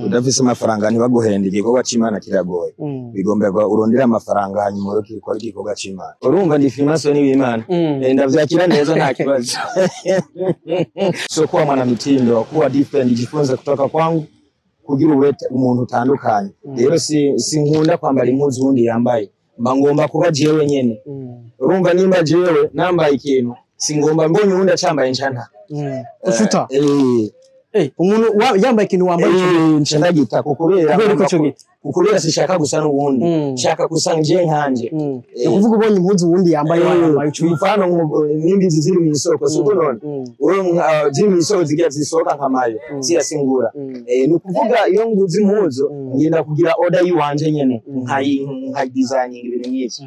udafise amafaranga ntibaguhenda igikorwa c'Imana kiragoye bigomberwa urondera amafaranga hanyuma ukikora igikorwa c'Imana urumva ndi Freemason w'Imana ndavyakira neza nta kibazo so kuwa mwanamitindo kuwa different jifunza kutoka kwangu kugira uwete umuntu utandukanye rero sinkunda kwambara impuzu wundi yambaye mba ngomba kuba jewe nyene urumva nimba jewe nambaye ikintu singomba mbonye uwundi acambaye ncanta ufuta umuntu yambaye ikintu wambaye ncandagita kukurera sishaka gusa n'uwundi nshaka gusa nje nkanje ukuvuga ubonye impuzu wundi yambaye wambaye mfano nimbizi ziri mu isoko siko none ziri mu isoko zigira zisohoka nkamayo siyasingura ni kuvuga iyo nguzi impuzu ngenda kugira order yiwanje nyene nka designing ibintu nk'iki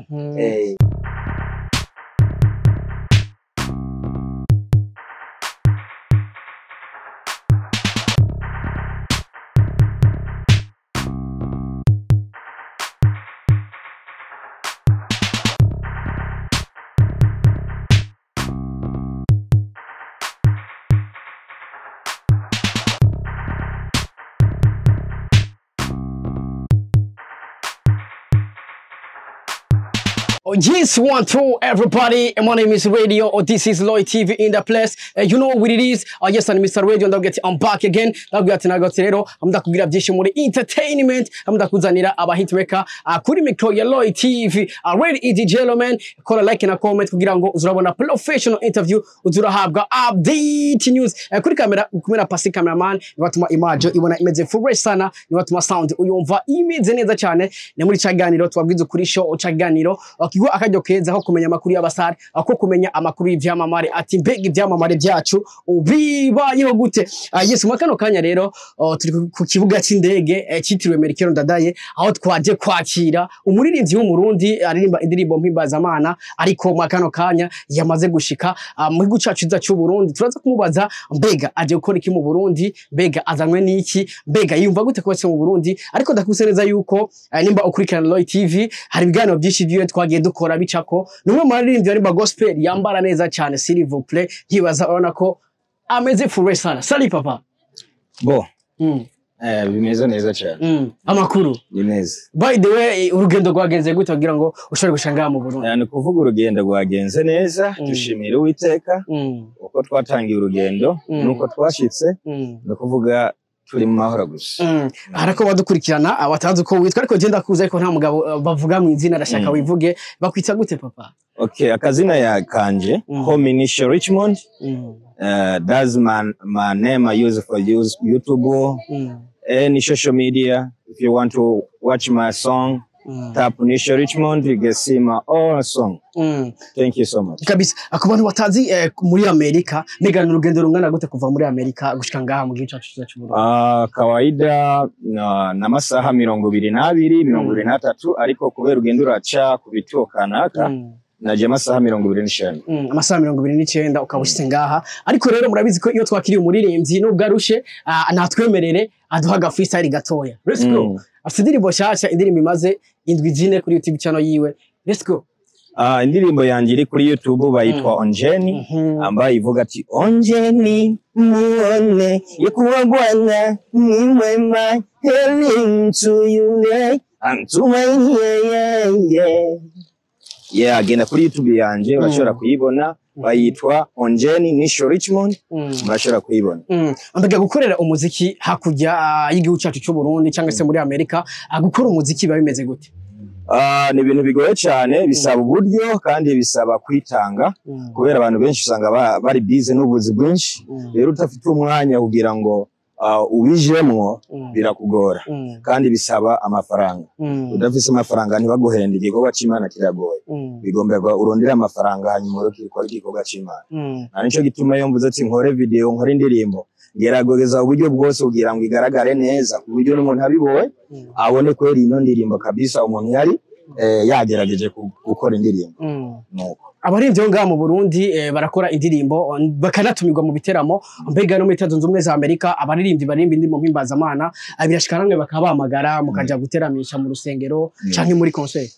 Yes, 1, 2, everybody. My name is Radio. This is Lloyd TV in the place. You know what it is. Yes, I'm Mr. Radio. I'm back again. I'm kugira byinshi muri entertainment. Kuzanira aba hitmaker kuri micro ya Lloyd TV. Ready is the gentleman. Kola like na comment kugira ngo uzurabona professional interview, uzurahabwa update news. Kuri kamera kumena pasi cameraman, nibatuma image ibona imeze fresh sana, nibatuma sound uyumva imeze neza cyane. Ne muri caganiro twabwize kuri show caganiro. Kigo akajyo keza aho kumenya amakuru y'abasare ako kumenya amakuru y'ivyamamare ati mbega ivyamamare byacu ubibayeho gute. Yes, mwakano kanya rero turi ku kibuga c'indege citiriwe Melchior Ndadaye aho twaje kwakira umuririmbyi w'umurundi aririmba indirimbo mpimbazamana ariko mwakano kanya yamaze gushika mu gihugu cacu cy'u Burundi. Turaza kumubaza mbega aje gukora iki mu Burundi, mbega azanywe n'iki, mbega yumva gute ko mu Burundi. Ariko ndakuseneza yuko nimba ukurikirana Lloyd TV hari ibiganiro byinshi byo twagiye dukora bicako numwe mu baririmbyi ari ba gospel yambara neza cyane s'il vous plaît nkibaza urabona ko ameze fresh sana. Sali papa bo bimeze neza cyane amakuru bimeze. By the way urugendo rwagenze gute kugira ngo ushobore gushanga mu Burundi? Yani kuvuga urugendo rwagenze neza dushimira Uwiteka uko twatangiye urugendo nuko twashitse no kuvuga turi mu mahoro gusa. Harako badukurikirana abatazi ko witwa ariko genda kuza ariko nta mugabo bavuga mu izina arashaka wivuge bakwita gute papa? Okay, akazina ya kanje Hominisha Richmond. That's my name I use for YouTube, any social media. If you want to watch my song, tap Nisha Richmond, you can see my all song. Thank you so much. Kabisa akubantu batazi muri Amerika mega n'urugendo rungana gute kuva muri Amerika gushika ngaha mu gice cyacu cy'Uburundi? Kawaida na masaha 22 23 ariko kubera urugendo uraca ku bituo kanaka naje amasaha 29. Amasaha 29 ukabushitse ngaha. Ariko rero murabizi ko iyo twakiriye umuririmbyi n'ubwo arushe natwemerere aduhaga freestyle gatoya. Let's go. Afite indirimbo shasha, indirimbo imaze indwi zine kuri YouTube channel yiwe. Let's go. Indirimbo yanjye iri kuri YouTube bayitwa Onjeni ambaye ivuga ati Onjeni muone yekuwa Bwana ni mwema healing to you yeah agenda kuri YouTube yanjye urashobora kuyibona bayitwa Onjeni Nisha Richmond murashobora kuyibona. Ambega gukorera umuziki hakujya y'igihugu cyacu cy'u Burundi cyangwa se muri Amerika agukora umuziki babimeze gute? Ni ibintu bigoye cyane bisaba uburyo kandi bisaba kwitanga kubera abantu benshi usanga bari busy n'ubuzi bwinshi rero utafite umwanya kugira ngo ubijemwo birakugora kandi bisaba amafaranga udafise amafaranga ntibaguhenda igikorwa c'Imana kiragoye bigomberwa urondera amafaranga hanyuma ukikora igikorwa c'Imana nico gituma iyo mvuze ati nkore video nkore indirimbo gerageza uburyo bwose kugira ngo igaragare neza ku buryo n'umuntu abiboye abone ko ino ndirimbo kabisa umuntu yari yagerageje gukora indirimbo. Nuko abaririmbyi ngaha mu Burundi barakora indirimbo bakanatumirwa mu biteramo mbega no muri Leta Zunze Ubumwe za Amerika abaririmbyi barimba indirimbo mpimbazamana abirashika namwe bakabahamagara mukaja guteramisha mu rusengero canke muri concert.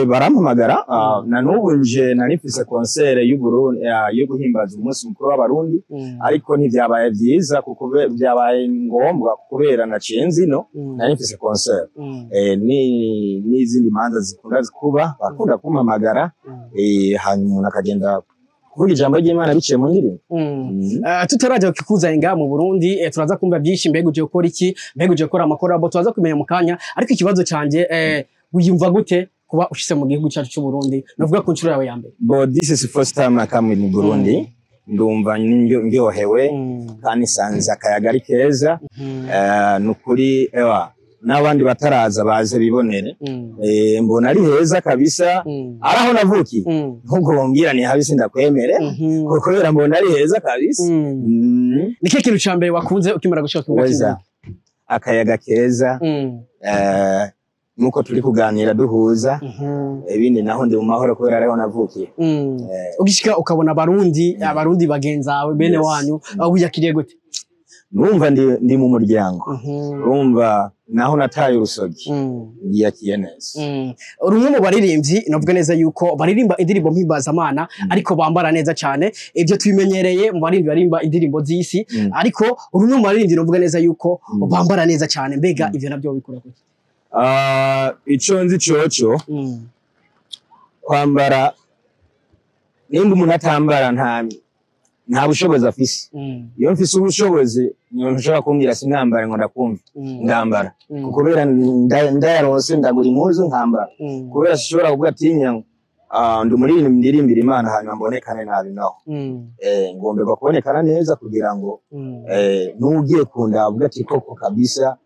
barampamagara na n'ubu nje narifise concert y'Uburundi yo guhimbaza umunsi mukuru w'abarundi ariko ntivyabaye vyiza kuko vyabaye ngombwa kubera naciye nzino narifise concert n'izindi manza zikunda kuba bakunda kumpamagara hanyuma nakagenda kuvuga ijambo ry'Imana biciye mu ndirimbo. Tutaraje kikuza inga mu Burundi turaza kumva byinshi mbega uje gukora iki mbega uje gukora amakorabo turaza kumenya mu kanya ariko ikibazo canje uyumva gute kuba ushise mu gihugu cyacu cy'u Burundi navuga ku nshuro yawe ya mbere? This is the first time I come in Burundi. Ndumva ndyohewe kandi sanze akayaga ari keza nukuri n'abandi bataraza baze bibonere mbona ari heza kabisa araho navuki nkuko bombwira ni habisi ndakwemere kubera mbona ari heza kabisa. Niki kintu cyambere wakunze ukimara gushaka kuba akayaga keza nuko turi kuganira duhuza ibindi naho ndi mu mahoro kubera araho navukiye. Ugishika ukabona abarundi bagenzawe bene wanyu uyakiriye gute? Numva ndi mu muryango urumva naho nataye urusogi ndiyakiye neza. Rumwe mu baririmbyi navuga neza yuko baririmba indirimbo mpimbazamana ariko bambara neza cyane ibyo tubimenyereye mu baririmbyi barimba indirimbo z'isi ariko rumwe mu baririmbyi navuga neza yuko bambara neza cyane mbega ivyo nabyo bikora gute? Ico nzi coco kwambara nimba umuntu atambara nta bushobozi afise. Iyo mfise ubushobozi niyo nshobora kumbwira sinambare ngo ndakumva ndambara kubera ndayaronse ndagura impuzu nkambara kubera sishobora kuvuga atinya ndi muri ibintu ndirimbira Imana hanyuma mbonekane nabi naho ngomberwa kubonekana neza kugira ngo n'ugiye kunda avuga ati koko kabisa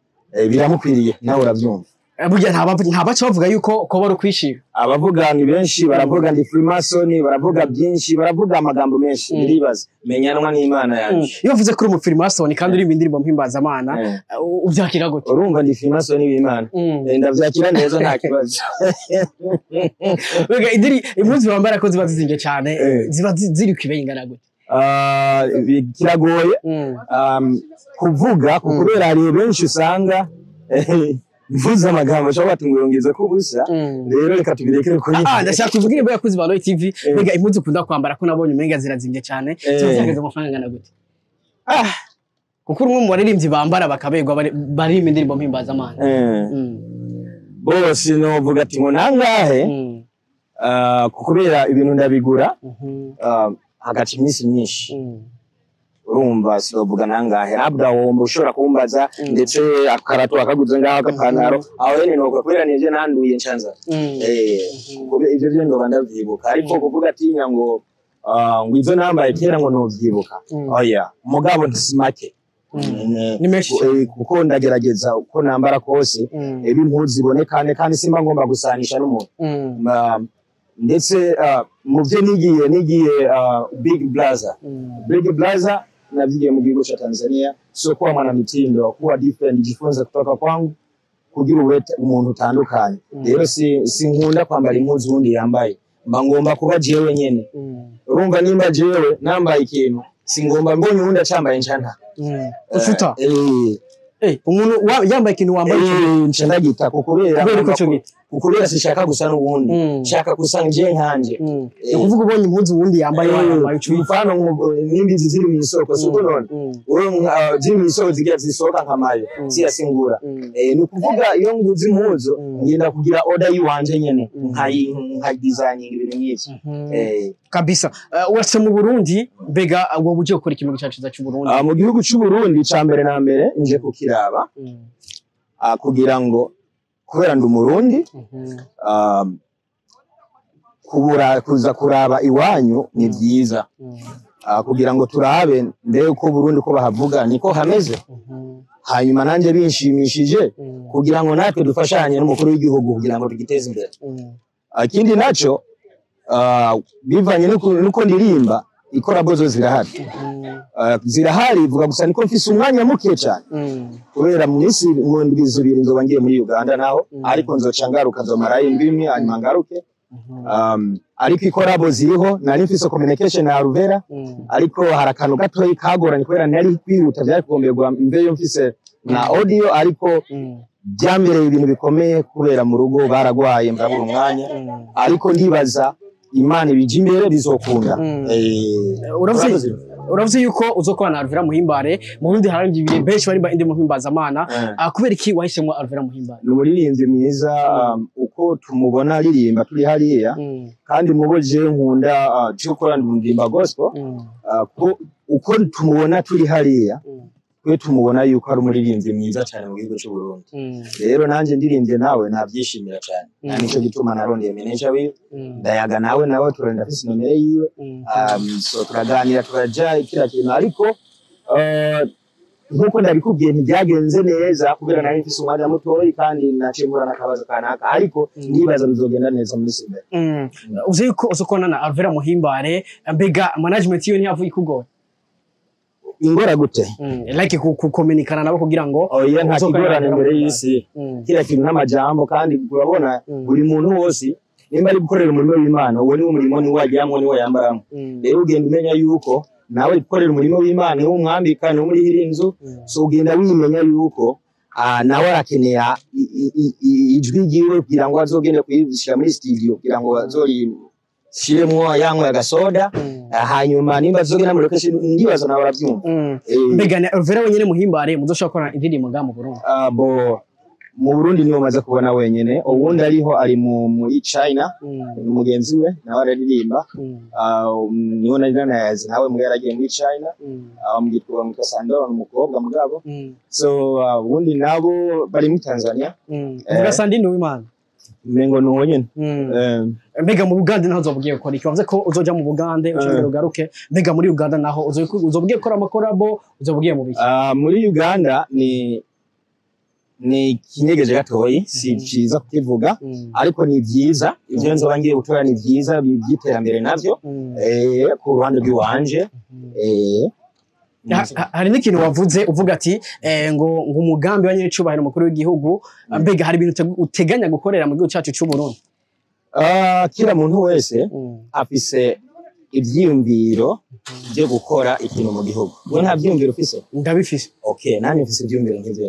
biramukwiriye nawe urabyumva. Burya ntabaca bavuga yuko ko bari kwishira. Abavuga ni benshi baravuga ndi Freemason baravuga byinshi baravuga amagambo menshi biribaza menyanwa n'Imana yaje. Iyo uvuze kuri mu Freemason kandi uri indirimbo mpimbazamana ubyakira gute? Urumva ndi Freemason w'Imana ndavyakira neza nta kibazo. Bega impuzu bambara ko ziba zizinge cyane ziba ziri kwibengana gute? Kiragoye kuvuga kubera hari benshi usanga mvuza amagambo ashobora batungurungiriza ko busa rero reka tubirekere kuri ndashaka kuvuga imbo yakuzi ba Roy TV mbega impuzu ukunda kwambara ko nabonye umenga zirazimbye cyane cyangeze amafaranga ngana gute? Kuko rumwe mu baririmbyi bambara bakabegwa baririmba indirimbo mpimbazamana bose novuga ati ngo nangahe kubera ibintu ndabigura hagati iminsi myinshi urumva sirovuga nangahe abda womba ushobora kumbaza ndetse akarato akaguze ngaho akapantaro aho nyene nuko kubera nivyo nanduye nshanza ivyo byo ndo bandavyibuka ariko kuvuga atinya ngo izo nambaye kera ngo novyibuka oya mugabo ntisimake ni meshi kuko ndagerageza uko nambara kose impuzu ibonekane kandi simba ngomba gusanisha n'umuntu ndetse mu byo nigiye Big Blazer naviye mu gihugu cha Tanzania sio kwa mwana mitindo kuwa different jifunza kutoka kwangu kugira uwete umuntu utandukanye rero si nkunda kwambara impuzu undi yambaye mba ngomba kuba jewe nyene urumva nimba jewe nambaye ikintu singomba mbonye undi acambaye ncana ufuta umuntu yambaye ikintu wambaye ncandagita kukurera sishaka gusa n'ubundi shaka gusa nje nkanje kuvuga ubonye impuzu ubundi yambaye wambaye mfano nimbi ziri mu isoko siko none ziri mu isoko zigira zisoka nkamayo siyasingura ni kuvuga iyo nguzi impuzu ngenda kugira order yiwanje nyene nka designing ibintu nk'ivyo kabisa. Urase mu Burundi mbega wowe uje gukora ikintu cyacu cy'u Burundi? Mu gihugu cy'u Burundi cambere na mbere nje kukiraba kugira ngo kubera ndi umurundi kuza kuraba iwanyu ni byiza kugira ngo turabe mbere uko Burundi ko bahavuga niko hameze hanyuma nanje binshimishije kugira ngo natwe dufashanye n'umukuru w'igihugu kugira ngo tugiteze imbere. Ikindi naco bivanye nuko ndirimba ikora bozo zirahari vuga gusa niko mfise umwanya muke cyane kubera mu minsi ndwizo ibiri nzoba ngiye muri Uganda naho ariko nzoca ngaruka nzomarayo indimi hanyuma ngaruke ariko ikorabo ziriho nari mfise communication na Ruvera ariko harakantu gato kagoranye kubera nari kwihuta byari kugomberwa mbeyo mfise na audio ariko byambereye ibintu bikomeye kubera mu rugo baragwaye mbabura umwanya ariko ndibaza Imana ibije imbere bizokunda. Uravuze yuko uzokorana na Alvera Muhimbare mu Burundi haranje ibire benshi bari indi muhimbaza Mana kubera iki wahisemo Alvera Muhimbare? Ni umuririmbyi mwiza uko tumubona aririmba turi hariya kandi muboje nkunda cyo korana ndirimba gospel uko tumubona turi hariya twe tumubona yuko ari umuririmbyi mwiza cyane mu gihugu cy'u Burundi. Rero nanje ndirimbye nawe nabyishimira cyane nico gituma narondeye manager we ndayaga nawe turenda afise nomere yiwe so turaganira turaja kila kintu ariko nkuko ndabikubwiye ntibyagenze neza kubera nari mfise umwanya mutoyi kandi nacemura nakabazo kanaka ariko ndibaza bizogenda neza muri Simba. Uzi yuko uzokona na Alvera Muhimbare mbega management yiwe ntiyavuye ikugora? Ingora gute like kukominikana nabo kugira ngo oya nta kigorane mbere y'isi kila kintu n'amajambo kandi urabona buri muntu wose nimba ari gukorera umurimo w'Imana uwo ni umurimo ni wajyamwe ni wayambaramo rero ugenda umenya yuko nawe gukorera umurimo w'Imana ni umwambika ni muri hirinzu so ugenda wimenya yuko nawe arakeneye ijwi giwe kugira ngo azogende kuyishira muri studio kugira ngo azori shiremwo yanywe agasoda hanyuma nimba zogena muri location ndibaza nawe arabyumva. Mbega na Alvera wenyene Muhimbare muzoshobora indirimbo nga mu Burundi? Bo mu Burundi niyo maze kubona wenyene ubundi ariho ari muri China umugenzi we nawe aririmba niho nari nayazi nawe mbere yaragiye muri China amugitwa mu Kasandora umukobwa mugabo so ubundi nabo bari muri Tanzania Vuga Sandino w'Imana mengo nuwo nyene. Mbega mu Buganda naho uzobugiye gukora iki? Wavuze ko uzoja mu Buganda ucengera ugaruke mbega muri Uganda naho uzobugiye gukora amakorabo uzobugiye mu biki? Muri Uganda ni kinyegeje gatoyi si ciza kukivuga ariko ni byiza ivyo nzoba ngiye gutora ni byiza byiterambere navyo ku ruhande rw'iwanje. Hari n'ikintu wavuze uvuga ati ngo umugambi wa nyiricubahiro mukuru w'igihugu mbega hari ibintu uteganya gukorera mu gihugu cyacu cy'u Burundi? Kila muntu wese afise ivyiyumviro byo gukora ikintu mu gihugu. We nta vyiyumviro ufise? Ndabifise. Okay, nanye mfise ivyiyumviro nk'ivyo.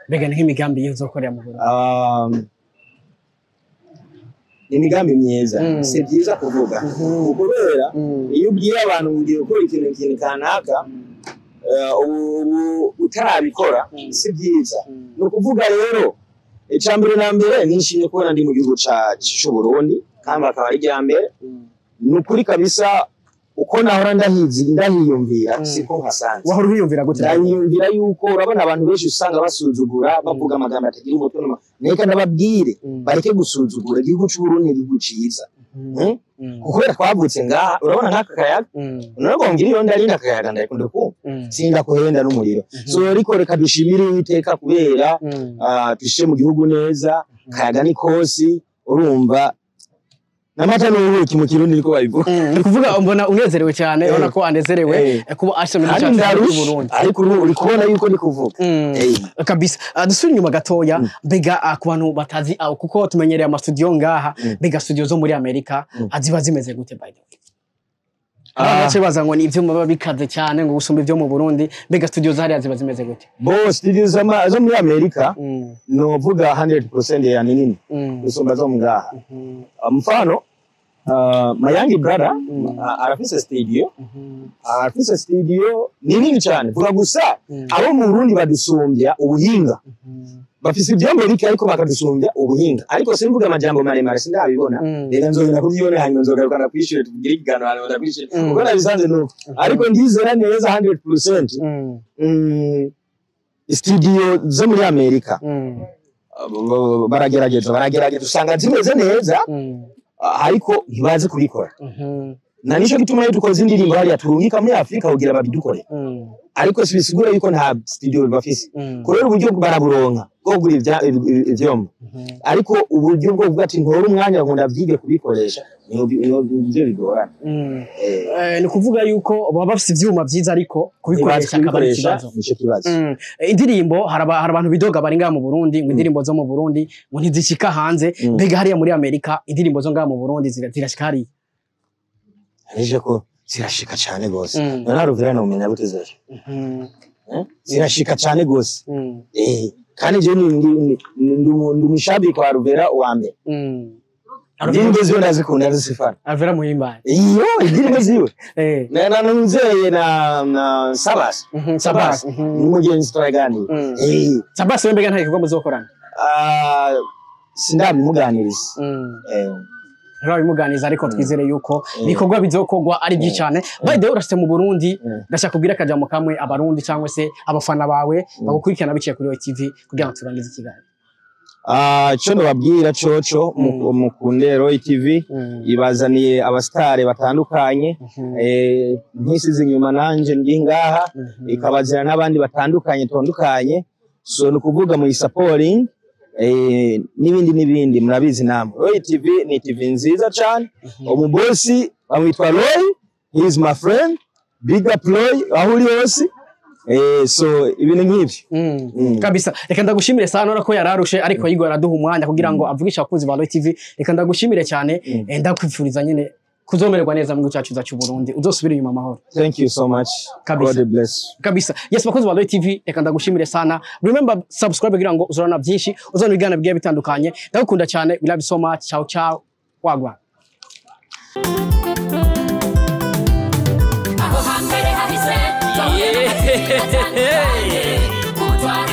Mbega nk'imigambi y'uzokorera mu Burundi? Imigambi myiza si byiza kuvuga kubera iyo ubwiye abantu ngiye gukora ikintu kanaka utarabikora si byiza no kuvuga rero icambere na mbere nishimye kubona ndi mu gihugu cy'u Burundi kandi akaba ari ryambere nukuri kabisa uko nahora ndahiyumvira siko nkasanze. Wahora uhiyumvira gute? Ndahiyumvira yuko urabona abantu benshi usanga basuzugura bavuga amagambo atagira umutwe neka ndababwire bareke gusuzugura igihugu cy'u Burundi igihugu ciza kubera twavutse ngaha urabona nk'aka kayaga naragongira iyo ndarinda akayaga ndakunda kumva sinda kuhenda n'umuriro so ariko reka dushimire Uwiteka kubera tushe mu gihugu neza kayaga ni kosi urumva namata n'ubuki mu Kirundi niko babivuga kuvuga mbona unezerewe cyane ubona ko anezerewe kuba ashimwe n'icyacu cy'u Burundi ariko uri kubona yuko ni kuvuga kabisa. Dusubira inyuma gatoya mbega ku bantu batazi aho kuko tumenyereye ama studio ngaha mbega studio zo muri Amerika aziba zimeze gute by the way? Abace bazango ni ivyo baba bikaze cyane ngo gusumba ivyo mu Burundi mbega studio zari ziba zimeze gute? Bo studio zo muri Amerika no vuga 100% ya nini gusumba zo ngaha. Mfano Mayangi brother arafise studio nini cyane vuga gusa abo mu Burundi badusumbya ubuhinga bafise ibyambo bike ariko bakadusumbya ubuhinga ariko simvuga amajambo maremare sindabibona reka nzogera kubyibona hanyuma nzogarukana kwishura tuvugira ikiganiro hanyuma ndakwishura kuko nabisanze nuko ariko ndizera neza 100% studio zo muri Amerika baragerageza usanga zimeze neza ariko ntibazi kubikora na nico gituma yo dukoze indirimbo hariya turungika muri Afrika kugira babidukore ariko sibisigura yuko nta studio bafise kurera uburyo baraburonka bwo kugura ivyombo ariko uburyo bwo kuvuga ati ntora umwanya ngo ndavyige kubikoresha niyo bigorana ni kuvuga yuko baba bafise ivyuma vyiza ariko kubikoresha akabari kibazo nico kibazo. Indirimbo hari abantu bidoga bari ngaha mu Burundi ngo indirimbo zo mu Burundi ngo ntizishika hanze mbega hariya muri Amerika indirimbo zo ngaha mu Burundi zirashika hariya? Nije ko zirashika cyane gose none Alvera no umenya gute zaje zirashika cyane gose kandi je ndi umushabiki wa Alvera wa mbere indirimbo ziwe ndazikunda ndazifana Alvera muhimbane iyo indirimbo ziwe na nuzeye na Sabas n'umugenzi turaganira Sabas wembega nta gikorwa muzokorana sindabimuganiriza bimuganiza ariko twizere yuko bikorwa bizokorwa ari byi cyane by the way urashite mu Burundi ndashaka kubwira akajamo kamwe abarundi cyangwa se abafana bawe bagukurikirana biciye kuri OTV kugira ngo turangize ikiganiro cyo ndababwira coco mukunde Roy TV ibazaniye abastare batandukanye nkisize inyuma nanje ndi ngaha ikabazira n'abandi batandukanye tondukanye so nukuvuga mu supporting n'ibindi murabizi namwe Roy TV ni TV nziza cyane umubosi bamwitwa Roy, he is my friend, big up Roy aho uri hose so ibintu nk'ibyo kabisa reka ndagushimire sana urako yararushe ariko yigo araduha umwanya kugira ngo avugisha abakunzi ba Roy TV reka ndagushimire cyane ndakwifuriza nyene kuzomererwa neza mu cyacu za Burundi uzosubira inyuma amahoro. Thank you so much. God bless. Kabisa. Yes bakunzi ba Roy TV reka ndagushimire sana. Remember subscribe kugira ngo uzorana byinshi uzona ibigana bigiye bitandukanye. Ndagukunda cyane. We love you so much. Ciao ciao. Wagwa.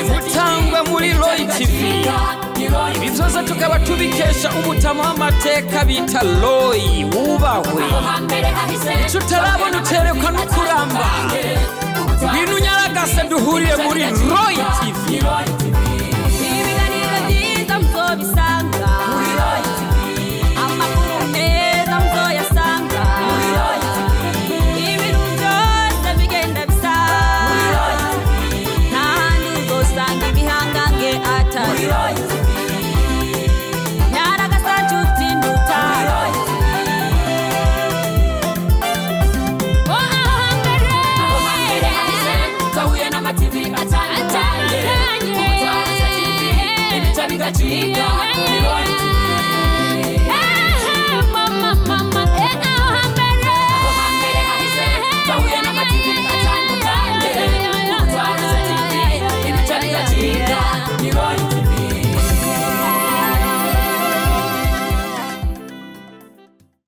Mutangwa muri Roy TV ibizoza tukaba tubikesha umutama w'amateka bita Roy wubahwe tutarabona uterekwa n'ukuramba bintu nyaragase duhuriye muri Roy TV ibiganiro byiza muzobisanga muri Roy TV amakuru meza muzoyasanga muri Roy TV ibintu byose bigenda bisa muri Roy TV ntahandi uzosanga ibihangange atari Roy TV TV,